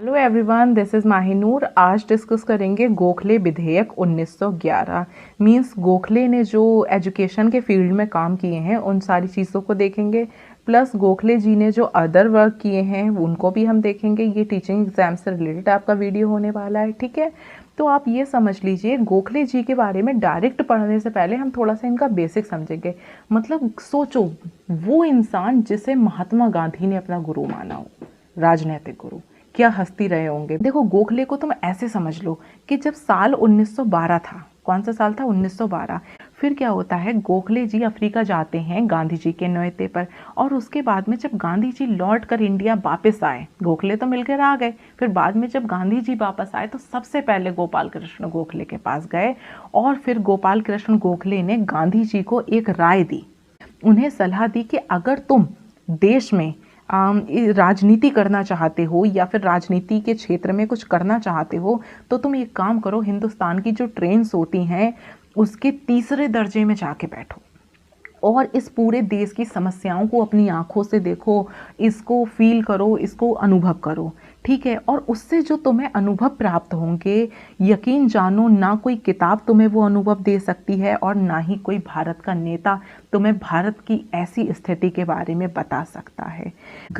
Hello everyone, this is Mahinoor. आज discuss करेंगे गोखले विधेयक 1911। मींस गोखले ने जो एजुकेशन के फील्ड में काम किए हैं उन सारी चीज़ों को देखेंगे, प्लस गोखले जी ने जो अदर वर्क किए हैं उनको भी हम देखेंगे। ये टीचिंग एग्जाम से रिलेटेड आपका वीडियो होने वाला है, ठीक है। तो आप ये समझ लीजिए, गोखले जी के बारे में डायरेक्ट पढ़ने से पहले हम थोड़ा सा इनका बेसिक समझेंगे। मतलब सोचो, वो इंसान जिसे महात्मा गांधी ने अपना गुरु माना हो, राजनीतिक गुरु, क्या हस्ती रहे होंगे। देखो, गोखले को तुम ऐसे समझ लो कि जब साल 1912 था, कौन सा साल था? 1912। फिर क्या होता है, गोखले जी अफ्रीका जाते हैं गांधी जी के न्योते पर, और उसके बाद में जब गांधी जी लौट कर इंडिया वापस आए, गोखले तो मिलकर आ गए, फिर बाद में जब गांधी जी वापस आए तो सबसे पहले गोपाल कृष्ण गोखले के पास गए, और फिर गोपाल कृष्ण गोखले ने गांधी जी को एक राय दी, उन्हें सलाह दी कि अगर तुम देश में राजनीति करना चाहते हो या फिर राजनीति के क्षेत्र में कुछ करना चाहते हो तो तुम एक काम करो, हिंदुस्तान की जो ट्रेन्स होती हैं उसके तीसरे दर्जे में जाके बैठो और इस पूरे देश की समस्याओं को अपनी आंखों से देखो, इसको फील करो, इसको अनुभव करो, ठीक है। और उससे जो तुम्हें अनुभव प्राप्त होंगे, यकीन जानो, ना कोई किताब तुम्हें वो अनुभव दे सकती है और ना ही कोई भारत का नेता तुम्हें भारत की ऐसी स्थिति के बारे में बता सकता है।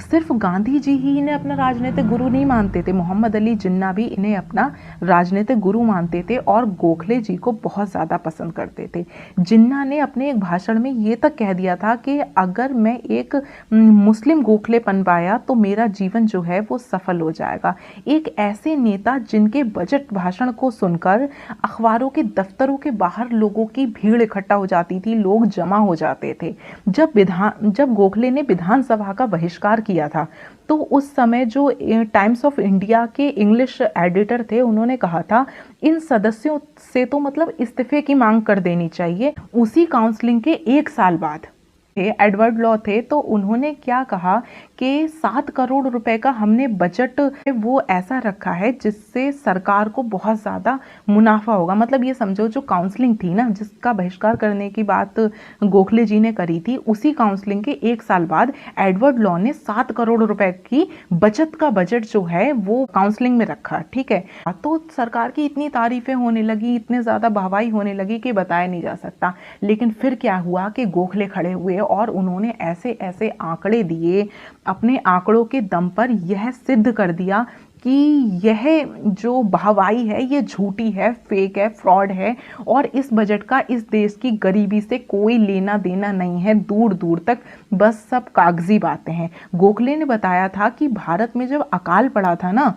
सिर्फ गांधी जी ही इन्हें अपना राजनीतिक गुरु नहीं मानते थे, मोहम्मद अली जिन्ना भी इन्हें अपना राजनीतिक गुरु मानते थे और गोखले जी को बहुत ज़्यादा पसंद करते थे। जिन्ना ने अपने एक भाषण में ये तक कह दिया था कि अगर मैं एक मुस्लिम गोखले बन पाया तो मेरा जीवन जो है वो सफल हो जाएगा। एक ऐसे नेता जिनके बजट भाषण को सुनकर अखबारों के दफ्तरों के बाहर लोगों की भीड़ इकट्ठा हो जाती थी, लोग जमा हो जाते थे। जब गोखले ने विधानसभा का बहिष्कार किया था तो उस समय जो टाइम्स ऑफ इंडिया के इंग्लिश एडिटर थे, उन्होंने कहा था इन सदस्यों से तो मतलब इस्तीफे की मांग कर देनी चाहिए। उसी काउंसलिंग के एक साल बाद एडवर्ड लॉ थे, तो उन्होंने क्या कहा कि 7 करोड़ रुपए का हमने बजट वो ऐसा रखा है जिससे सरकार को बहुत ज़्यादा मुनाफा होगा। मतलब ये समझो, जो काउंसलिंग थी ना, जिसका बहिष्कार करने की बात गोखले जी ने करी थी, उसी काउंसलिंग के एक साल बाद एडवर्ड लॉ ने 7 करोड़ रुपए की बचत का बजट जो है वो काउंसलिंग में रखा, ठीक है। तो सरकार की इतनी तारीफें होने लगी, इतने ज़्यादा वाहवाही होने लगी कि बताया नहीं जा सकता। लेकिन फिर क्या हुआ कि गोखले खड़े हुए और उन्होंने ऐसे ऐसे आंकड़े दिए, अपने आंकड़ों के दम पर यह सिद्ध कर दिया कि यह जो वाहवाही है ये झूठी है, फेक है, फ्रॉड है, और इस बजट का इस देश की गरीबी से कोई लेना देना नहीं है, दूर दूर तक, बस सब कागजी बातें हैं। गोखले ने बताया था कि भारत में जब अकाल पड़ा था ना,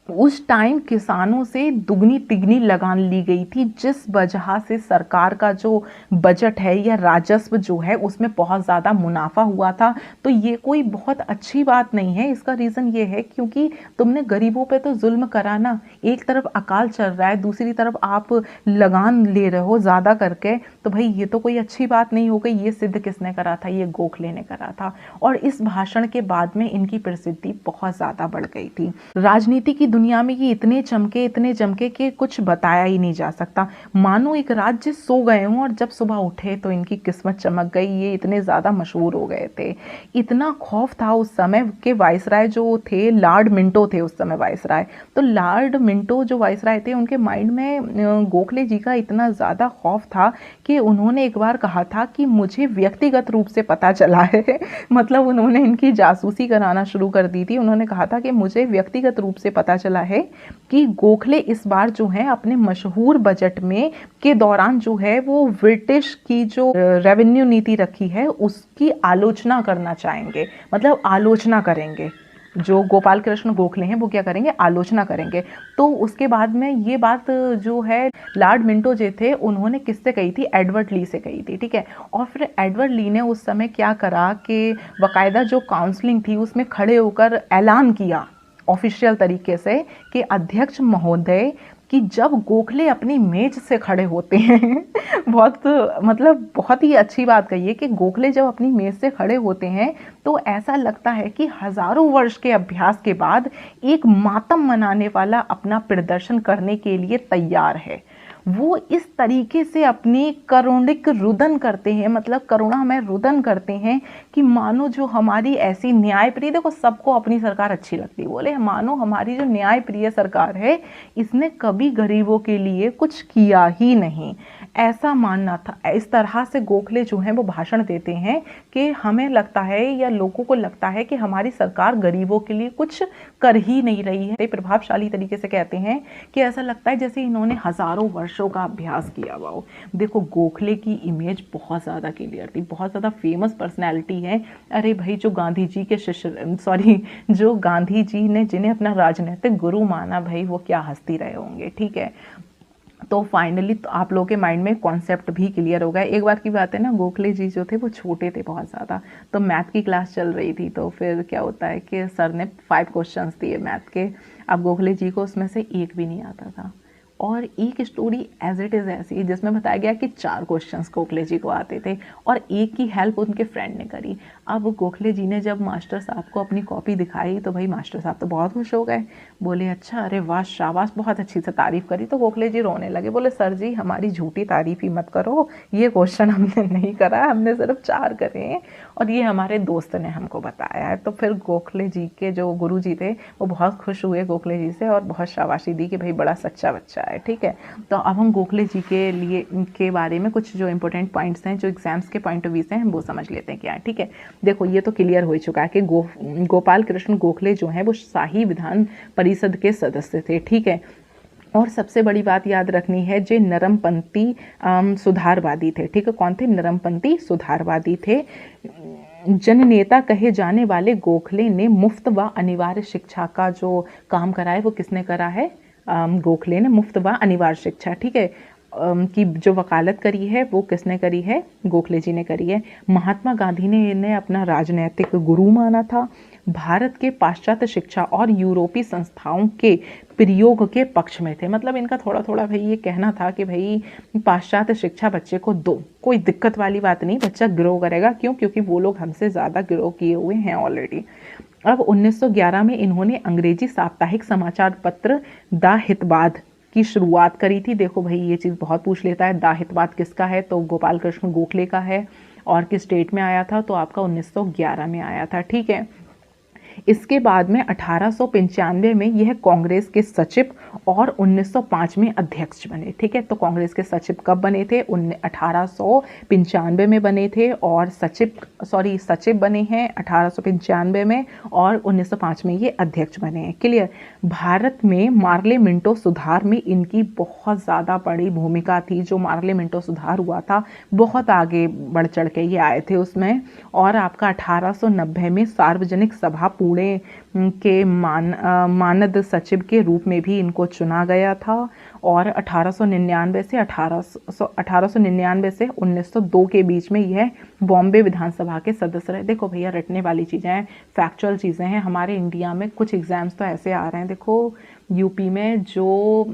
उस टाइम किसानों से दुगनी तिगनी लगान ली गई थी, जिस वजह से सरकार का जो बजट है या राजस्व जो है उसमें बहुत ज़्यादा मुनाफा हुआ था। तो ये कोई बहुत अच्छी बात नहीं है। इसका रीज़न ये है क्योंकि तुमने गरीबों पे तो जुल्म करा ना, एक तरफ अकाल चल रहा है, दूसरी तरफ आप लगान ले रहे हो ज़्यादा करके, तो भाई ये तो कोई अच्छी बात नहीं हो गई। ये सिद्ध किसने करा था? ये गोखले ने करा था। और इस भाषण के बाद में इनकी प्रसिद्धि बहुत ज़्यादा बढ़ गई थी। राजनीति की दुनिया में ये इतने चमके कि कुछ बताया ही नहीं जा सकता। मानो एक राज्य सो गए हों और जब सुबह उठे तो इनकी किस्मत चमक गई। ये इतने ज़्यादा मशहूर हो गए थे। इतना खौफ था उस समय के वाइसराय जो थे, लॉर्ड मिंटो थे उस समय वाइसराय। तो लॉर्ड मिंटो जो वाइसराय थे, उनके माइंड में गोखले जी का इतना ज़्यादा खौफ था कि उन्होंने एक बार कहा था कि मुझे व्यक्तिगत रूप से पता चला है मतलब उन्होंने इनकी जासूसी कराना शुरू कर दी थी। उन्होंने कहा था कि मुझे व्यक्तिगत रूप से पता चला है कि गोखले इस बार जो है अपने मशहूर बजट में के दौरान जो है वो ब्रिटिश की जो रेवेन्यू नीति रखी है उसकी आलोचना करना चाहेंगे, मतलब आलोचना करेंगे। जो गोपाल कृष्ण गोखले हैं वो क्या करेंगे? आलोचना करेंगे। तो उसके बाद में ये बात जो है लॉर्ड मिंटो जो थे, उन्होंने किससे कही थी? एडवर्ड ली से कही थी, ठीक है। और फिर एडवर्ड ली ने उस समय क्या करा कि बाकायदा जो काउंसलिंग थी उसमें खड़े होकर ऐलान किया ऑफिशियल तरीके से कि अध्यक्ष महोदय, कि जब गोखले अपनी मेज से खड़े होते हैं बहुत ही अच्छी बात कही है कि गोखले जब अपनी मेज से खड़े होते हैं तो ऐसा लगता है कि हजारों वर्ष के अभ्यास के बाद एक मातम मनाने वाला अपना प्रदर्शन करने के लिए तैयार है। वो इस तरीके से अपनी करुणिक रुदन करते हैं, मतलब करुणा में रुदन करते हैं कि मानो जो हमारी ऐसी न्यायप्रिय, देखो सबको अपनी सरकार अच्छी लगती है, बोले मानो हमारी जो न्यायप्रिय सरकार है इसने कभी गरीबों के लिए कुछ किया ही नहीं, ऐसा मानना था। इस तरह से गोखले जो हैं वो भाषण देते हैं कि हमें लगता है या लोगों को लगता है कि हमारी सरकार गरीबों के लिए कुछ कर ही नहीं रही है। प्रभावशाली तरीके से कहते हैं कि ऐसा लगता है जैसे इन्होंने हजारों वर्षों का अभ्यास किया हुआ हो। देखो गोखले की इमेज बहुत ज़्यादा क्लियर थी, बहुत ज़्यादा फेमस पर्सनैलिटी है। अरे भाई जो गांधी जी के शिष्य, सॉरी, जो गांधी जी ने जिन्हें अपना राजनीतिक गुरु माना, भाई वो क्या हस्ती रहे होंगे। ठीक है, तो फाइनली तो आप लोगों के माइंड में कॉन्सेप्ट भी क्लियर हो गया। एक बार की बात है ना, गोखले जी जो थे वो छोटे थे बहुत ज़्यादा, तो मैथ की क्लास चल रही थी, तो फिर क्या होता है कि सर ने 5 क्वेश्चंस दिए मैथ के। अब गोखले जी को उसमें से एक भी नहीं आता था, और एक स्टोरी एज इट इज़ ऐसी जिसमें बताया गया कि 4 क्वेश्चंस गोखले जी को आते थे और एक की हेल्प उनके फ्रेंड ने करी। अब गोखले जी ने जब मास्टर साहब को अपनी कॉपी दिखाई तो भाई मास्टर साहब तो बहुत खुश हो गए, बोले अच्छा, अरे वाह शाबाश, बहुत अच्छी से तारीफ़ करी। तो गोखले जी रोने लगे, बोले सर जी हमारी झूठी तारीफ़ ही मत करो, ये क्वेश्चन हमने नहीं करा, हमने सिर्फ 4 करे हैं और ये हमारे दोस्त ने हमको बताया है। तो फिर गोखले जी के जो गुरु जी थे वो बहुत खुश हुए गोखले जी से और बहुत शाबाशी दी कि भाई बड़ा सच्चा बच्चा है। ठीक है, तो अब हम गोखले जी के लिए के बारे में कुछ जो इंपॉर्टेंट पॉइंट्स हैं, जो एग्जाम्स के पॉइंट ऑफ व्यू से हैं, वो समझ लेते हैं क्या है। ठीक है, देखो ये तो क्लियर हो चुका है कि गोपाल कृष्ण गोखले जो हैं वो शाही विधान परिषद के सदस्य थे। ठीक है, और सबसे बड़ी बात याद रखनी है, जो नरमपंथी सुधारवादी थे। ठीक है, कौन थे? नरमपंथी सुधारवादी थे। जननेता कहे जाने वाले गोखले ने मुफ्त व अनिवार्य शिक्षा का जो काम करा है वो किसने करा है? गोखले ने मुफ्त व अनिवार्य शिक्षा, ठीक है, की जो वकालत करी है वो किसने करी है? गोखले जी ने करी है। महात्मा गांधी ने इन्हें अपना राजनैतिक गुरु माना था। भारत के पाश्चात्य शिक्षा और यूरोपीय संस्थाओं के प्रयोग के पक्ष में थे। मतलब इनका थोड़ा थोड़ा भाई ये कहना था कि भाई पाश्चात्य शिक्षा बच्चे को दो, कोई दिक्कत वाली बात नहीं, बच्चा ग्रो करेगा। क्यों? क्योंकि वो लोग हमसे ज़्यादा ग्रो किए हुए हैं ऑलरेडी। अब 1911 में इन्होंने अंग्रेजी साप्ताहिक समाचार पत्र द हितवाद की शुरुआत करी थी। देखो भाई ये चीज़ बहुत पूछ लेता है, द हितवाद किसका है? तो गोपाल कृष्ण गोखले का है। और किस डेट में आया था? तो आपका 1911 में आया था। ठीक है, इसके बाद में 1895 में यह कांग्रेस के सचिव और 1905 में अध्यक्ष बने। ठीक है, तो कांग्रेस के सचिव कब बने थे? 1895 में बने थे, और सचिव बने हैं 1895 में, और 1905 में ये अध्यक्ष बने हैं। क्लियर? भारत में मार्ले मिंटो सुधार में इनकी बहुत ज़्यादा बड़ी भूमिका थी। जो मार्ले मिंटो सुधार हुआ था बहुत आगे बढ़ चढ़ के ये आए थे उसमें। और आपका 1890 में सार्वजनिक सभा पुणे के मानद सचिव के रूप में भी इनको चुना गया था। और 1899 से 1902 के बीच में यह बॉम्बे विधानसभा के सदस्य रहे। देखो भैया रटने वाली चीज़ें हैं, फैक्चुअल चीज़ें हैं। हमारे इंडिया में कुछ एग्जाम्स तो ऐसे आ रहे हैं, देखो यूपी में जो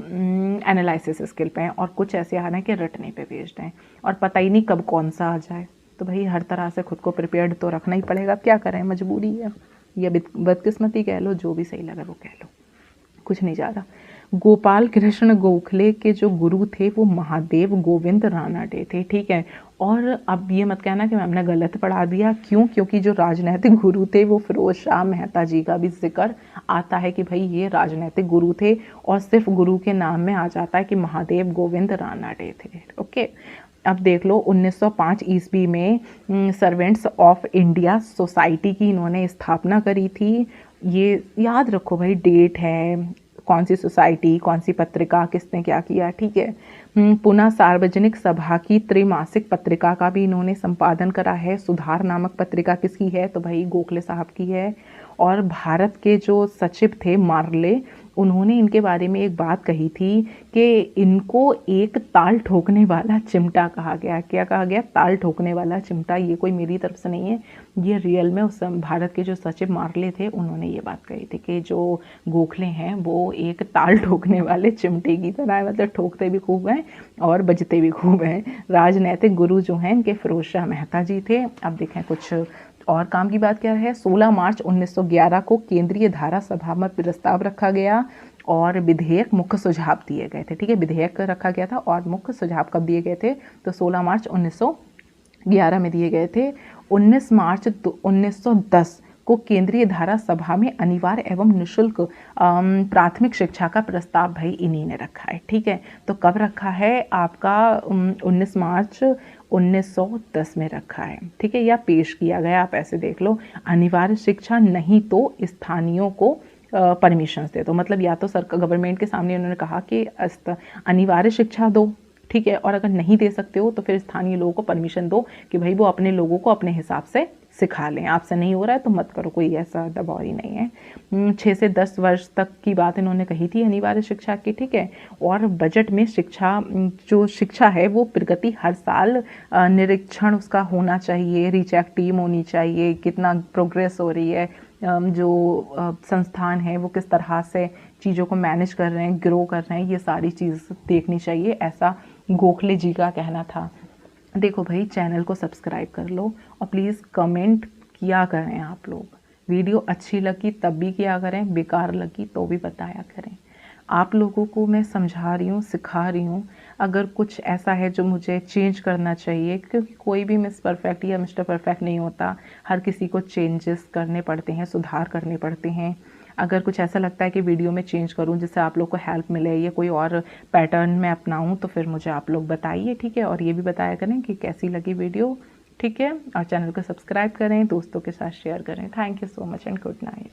एनालिसिस स्किल पे हैं, और कुछ ऐसे आ रहे हैं कि रटने पे बेस्ड हैं, और पता ही नहीं कब कौन सा आ जाए। तो भाई हर तरह से खुद को प्रिपेयर्ड तो रखना ही पड़ेगा। अब क्या करें, मजबूरी है या बदकिस्मती कह लो, जो भी सही लगे वो कह लो, कुछ नहीं जा रहा। गोपाल कृष्ण गोखले के जो गुरु थे वो महादेव गोविंद रानाडे थे। ठीक है, और अब ये मत कहना कि मैंने गलत पढ़ा दिया। क्यों? क्योंकि जो राजनैतिक गुरु थे वो फिरोज शाह मेहता जी का भी जिक्र आता है कि भाई ये राजनैतिक गुरु थे, और सिर्फ गुरु के नाम में आ जाता है कि महादेव गोविंद रानाडे थे। ओके, अब देख लो 1905 ईस्वी में सर्वेंट्स ऑफ इंडिया सोसाइटी की इन्होंने स्थापना करी थी। ये याद रखो भाई, डेट है, कौन सी सोसाइटी, कौन सी पत्रिका, किसने क्या किया। ठीक है, पुनः सार्वजनिक सभा की त्रैमासिक पत्रिका का भी इन्होंने संपादन करा है। सुधार नामक पत्रिका किसकी है? तो भाई गोखले साहब की है। और भारत के जो सचिव थे मार्ले, उन्होंने इनके बारे में एक बात कही थी कि इनको एक ताल ठोकने वाला चिमटा कहा गया। क्या कहा गया? ताल ठोकने वाला चिमटा। ये कोई मेरी तरफ से नहीं है, ये रियल में उस भारत के जो सचिव मार्ले थे उन्होंने ये बात कही थी कि जो गोखले हैं वो एक ताल ठोकने वाले चिमटे की तरह है। मतलब ठोकते भी खूब हैं और बजते भी खूब हैं। राजनैतिक गुरु जो हैं इनके फिरोज शाह मेहता जी थे। अब देखें कुछ और काम की बात क्या है। 16 मार्च 1911 को केंद्रीय धारा सभा में प्रस्ताव रखा गया और विधेयक मुख्य सुझाव दिए गए थे। ठीक है, विधेयक रखा गया था और मुख्य सुझाव कब दिए गए थे? तो 16 मार्च 11 में दिए गए थे। 19 मार्च 1910 को केंद्रीय धारा सभा में अनिवार्य एवं निःशुल्क प्राथमिक शिक्षा का प्रस्ताव भाई इन्हीं ने रखा है। ठीक है, तो कब रखा है आपका 19 मार्च 1910 में रखा है। ठीक है, या पेश किया गया, आप ऐसे देख लो। अनिवार्य शिक्षा नहीं तो स्थानीयों को परमिशन दे दो, मतलब या तो सरकार गवर्नमेंट के सामने उन्होंने कहा कि अनिवार्य शिक्षा दो, ठीक है, और अगर नहीं दे सकते हो तो फिर स्थानीय लोगों को परमिशन दो कि भाई वो अपने लोगों को अपने हिसाब से सिखा लें, आपसे नहीं हो रहा है तो मत करो, कोई ऐसा दबाव ही नहीं है। 6 से 10 वर्ष तक की बात इन्होंने कही थी अनिवार्य शिक्षा की। ठीक है, और बजट में शिक्षा, जो शिक्षा है वो प्रगति हर साल निरीक्षण उसका होना चाहिए, रीचेक टीम होनी चाहिए, कितना प्रोग्रेस हो रही है, जो संस्थान है वो किस तरह से चीज़ों को मैनेज कर रहे हैं, ग्रो कर रहे हैं, ये सारी चीज़ देखनी चाहिए, ऐसा गोखले जी का कहना था। देखो भाई, चैनल को सब्सक्राइब कर लो और प्लीज़ कमेंट किया करें आप लोग। वीडियो अच्छी लगी तब भी किया करें, बेकार लगी तो भी बताया करें। आप लोगों को मैं समझा रही हूँ, सिखा रही हूँ। अगर कुछ ऐसा है जो मुझे चेंज करना चाहिए, क्योंकि कोई भी मिस परफेक्ट या मिस्टर परफेक्ट नहीं होता, हर किसी को चेंजेस करने पड़ते हैं, सुधार करने पड़ते हैं। अगर कुछ ऐसा लगता है कि वीडियो में चेंज करूं जिससे आप लोग को हेल्प मिले या कोई और पैटर्न में अपनाऊं, तो फिर मुझे आप लोग बताइए। ठीक है, और ये भी बताया करें कि कैसी लगी वीडियो। ठीक है, और चैनल को सब्सक्राइब करें, दोस्तों के साथ शेयर करें। Thank you so much and good night.